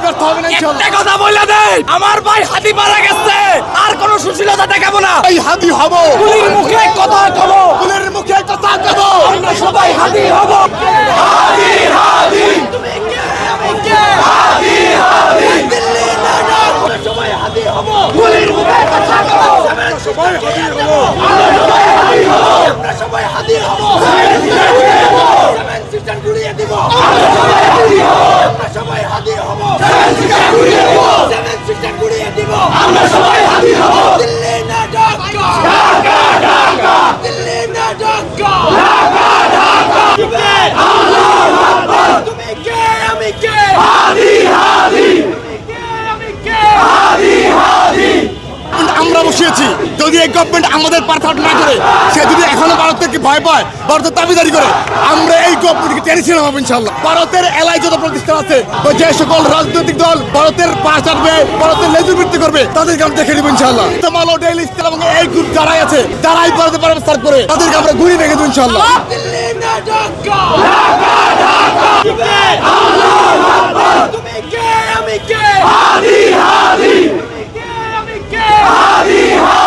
ব্যর্থ হবে না ইনশাআল্লাহ। একটা কথা বলে দেই, আমার ভাই হাতি মারা গেছে, আর কোনো সুশীলতা দেখাবো না। এই হাদি হব, গুলির মুখে কথা কব, ফুলের মুখে কথা কব, আমরা সবাই হাতি হব। হাতি হাতি তুমি কে আমি কে, হাতি হাতি দিল্লি না যাও, আমরা সবাই হাতি হব। গুলির মুখে কথা কব, আমরা সবাই হাতি হব। আমরা সবাই হাতি হব, আমরা সবাই হাতি হব। সেভেন সিস্টার গুলিয়ে দিব, আমরা সবাই হাতি হব। আমরা সবাই হাতি হব, সেভেন সিস্টার গুলিয়ে দিব, সেভেন সিস্টার গুলিয়ে দিব, আমরা সবাই হাতি হব। দিল্লি না ঢাকা, ঢাকা ঢাকা, দিল্লি না ঢাকা, ঢাকা ঢাকা। আল্লাহু আকবার, তুমি কে আমি কে, হাদি হাদি তুমি কে আমি কে, হাদি হাদি। আমরা বসিয়েছি। যদি এই গভর্নমেন্ট আমাদের পার্থক্য না করে, সে যদি এখনো ভারত থেকে ভয় পায়, ভারতের দাবিদারি করে, আমরা এই গভর্নমেন্টকে টেনেছি নামাবো ইনশাআল্লাহ। ভারতের এলাকায় যত প্রতিষ্ঠান আছে, যে সকল রাজনৈতিক দল ভারতের পাশ আসবে, ভারতের লেজুবৃত্তি করবে, তাদেরকে আমরা দেখে দিব ইনশাআল্লাহ। তোমালো ডেইলি স্টার এবং এই গ্রুপ যারাই আছে, যারাই ভারতের পারস্তার করে, তাদেরকে আমরা ঘুরিয়ে রেখে দেব ইনশাআল্লাহ। দিল্লি না ঢাকা, ঢাকা ঢাকা, আল্লাহু আকবার, তুমি কে আমি কে, হাদি হাদি তুমি কে আমি কে, হাদি হাদি।